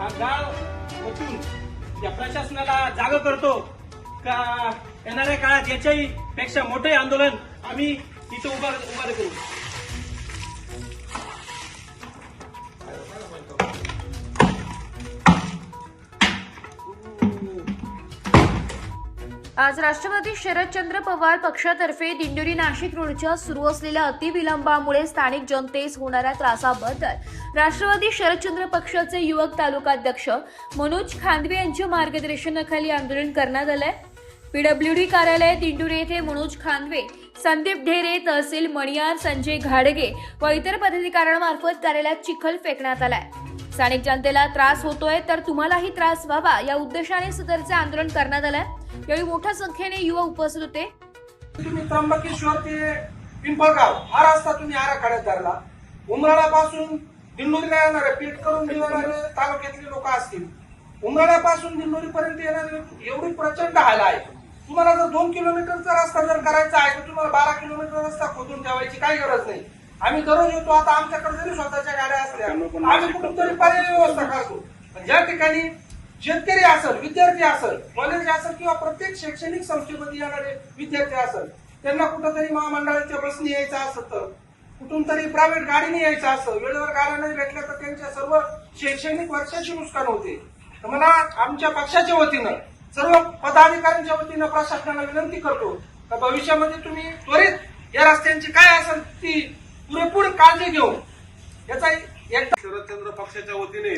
हा गाव ओतून या प्रशासनाला जागा करतो का येणाऱ्या काळात याच्याही पेक्षा मोठे आंदोलन आम्ही इथं उभा करू. आज राष्ट्रवादी शरदचंद्र पवार पक्षातर्फे दिंडोरी नाशिक रोडच्या सुरू असलेल्या अतिविलंबामुळे स्थानिक जनतेस होणाऱ्या त्रासाबद्दल राष्ट्रवादी शरदचंद्र पक्षाचे युवक तालुकाध्यक्ष मनोज खांदवे यांच्या मार्गदर्शनाखाली आंदोलन करण्यात आलंय. पीडब्ल्यूडी कार्यालय दिंडोरी येथे मनोज खांदवे, संदीप ढेरे, तहसील मणियार, संजय घाडगे व इतर पदाधिकाऱ्यांमार्फत कार्यालयात चिखल फेकण्यात आलाय. स्थानिक जनतेला त्रास होतोय तर तुम्हालाही त्रास व्हावा या उद्देशाने सदरचे आंदोलन करण्यात आलंय. यावेळी मोठ्या संख्येने युवक उपस्थित होते. तुम्ही त्र्यंबकेश्वर ते पिंपळगाव हा रस्ता तुम्ही आराखड्यात धरला. उमराळापासून दिंडोरीला येणारे, पेठ करून येणारे तालुक्यातले लोक असतील, उमराळापासून दिंडोरी पर्यंत येणारे एवढी प्रचंड हाल आहे. तुम्हाला जर 2 किलोमीटरचा रस्ता जर करायचा आहे तर तुम्हाला 12 किलोमीटर रस्ता खोदून ठेवायची काही गरज नाही. आम्ही दररोज येतो. आता आमच्याकडे जरी स्वतःच्या गाड्या असल्या आम्ही कुठेतरी पर्यायी व्यवस्था करतो. पण ज्या ठिकाणी शेतकरी असेल, विद्यार्थी असेल, कॉलेज असेल किंवा प्रत्येक शैक्षणिक संस्थेमध्ये येणारे विद्यार्थी असेल, त्यांना कुठंतरी महामंडळाच्या बसने यायचं असतं, तर कुठून तरी प्रायव्हेट गाडीने यायचं असतं, वेळेवर गाड्या नाही भेटल्या तर त्यांच्या सर्व शैक्षणिक वर्षाची नुकसान होते. तर मला आमच्या पक्षाच्या वतीनं, सर्व पदाधिकाऱ्यांच्या वतीनं प्रशासनाला विनंती करतो की भविष्यामध्ये तुम्ही त्वरित या रस्त्यांची काय असेल ती पुरेपूर काळजी घेऊन याचा एक शरदचंद्र पक्षाच्या वतीने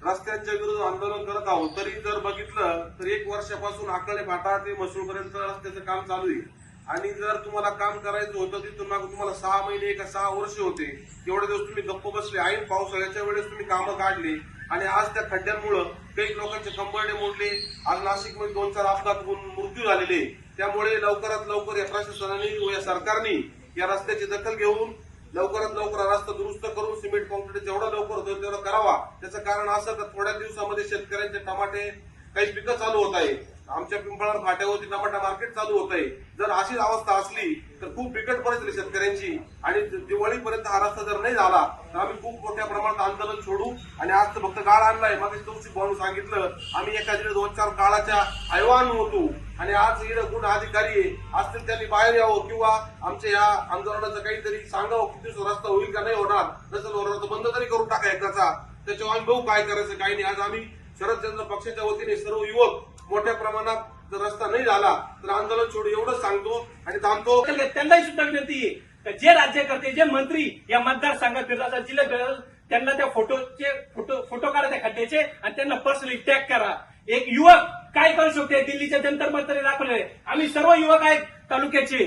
रस्त्यांच्या विरोधात आंदोलन करत आहोत. तरी जर बघितलं तर 1 वर्षापासून आकळे फाटा ते मसूरपर्यंत रस्त्याचं काम चालू आहे. आणि जर तुम्हाला काम करायचं होतं तिथून मागे तुम्हाला 6 महिने का 6 वर्ष होते, एवढे दिवस तुम्ही गप्प बसले. ऐन पावसाळ्याच्या वेळेस तुम्ही कामं काढले आणि आज त्या खड्ड्यांमुळे काही लोकांचे कंबरडे मोडले. आज नाशिकमध्ये 2-4 अपघात होऊन मृत्यू झालेले. त्यामुळे लवकरात लवकर या प्रशासनाने व या सरकारने या रस्त्याची दखल घेऊन लवकरात लवकर रस्ता दुरुस्त करून सिमेंट कॉन्क्रीट जेवढा लवकर होतं तेवढा करावा. त्याचं कारण असं तर थोड्या दिवसामध्ये शेतकऱ्यांचे टमाटे काही पिकं चालू होत आहे. आमच्या पिंपळा फाट्यावरती टमाटा मार्केट चालू होत आहे. जर अशीच अवस्था असली तर खूप बिकट परिस्थिती शेतकऱ्यांची. आणि दिवाळीपर्यंत हा रस्ता जर नाही झाला तर आम्ही खूप मोठ्या प्रमाणात आंदोलन सोडू. आणि आज तर फक्त गाळ आणलाय. मग तुमची भाऊ सांगितलं आम्ही एका 2-4 काळाच्या आयवान होतो. आणि आज इकडे गुण अधिकारी असतील त्यांनी बाहेर यावं किंवा आमच्या या आंदोलनाचं काहीतरी सांगावं. किती दिवस रस्ता होईल का नाही होणार, नसेल होणार तर बंद तरी करून टाका एकदाचा. त्याच्यावर आम्ही बघू काय करायचं काही नाही. आज आम्ही शरदचंद्र पक्षाच्या वतीने सर्व युवक मोठ्या प्रमाणात जर रस्ता नाही झाला तर आंदोलन सोडू एवढंच सांगतो आणि थांबतो. त्यांनाही सुद्धा विनंती आहे जे राज्यकर्ते, जे मंत्री या मतदारसंघात फिरतात, जिल्ह्यात फिरतात, त्यांना त्या फोटो काढा त्या खड्ड्याचे आणि त्यांना पर्सनली टॅग करा. एक युवक काय करू शकते दिल्लीच्या जंतर मंतरने दाखवले. आम्ही सर्व युवक आहेत तालुक्याचे.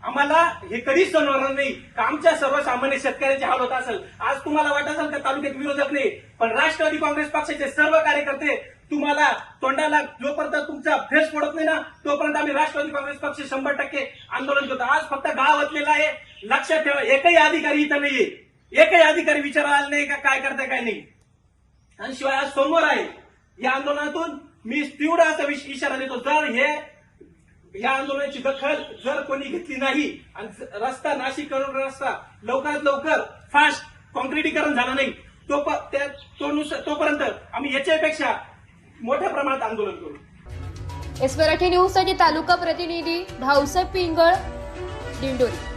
आम्हाला हे कधीच सहन होणार नाही का आमच्या सर्वसामान्य शेतकऱ्यांचे हाल होत असेल. आज तुम्हाला वाटत असेल का तालुक्यात विरोधक नाही, पण राष्ट्रवादी काँग्रेस पक्षाचे सर्व कार्यकर्ते तुम्हाला तोंडाला जोपर्यंत तुमचा फेस पडत नाही ना तोपर्यंत आम्ही राष्ट्रवादी काँग्रेस पक्ष 100% आंदोलन करतो. आज फक्त गाव वाचलेला आहे. लक्षात ठेवा, एकही अधिकारी इथं नाहीये. एकही अधिकारी विचारायला नाही का काय करताय काय नाही. आणि शिवाय आज सोमवार आहे. या आंदोलनातून मी तीव्र असा इशारा देतो, जर या आंदोलनाची दखल जर कोणी घेतली नाही आणि रस्ता नाशिक करून रस्ता लवकरात लवकर फास्ट कॉन्क्रिटीकरण झालं नाही तोपर्यंत आम्ही याच्यापेक्षा मोठ्या प्रमाणात आंदोलन करू. एस मराठी न्यूज साठी तालुका प्रतिनिधी भाऊसाहेब पिंगळ, दिंडोरी.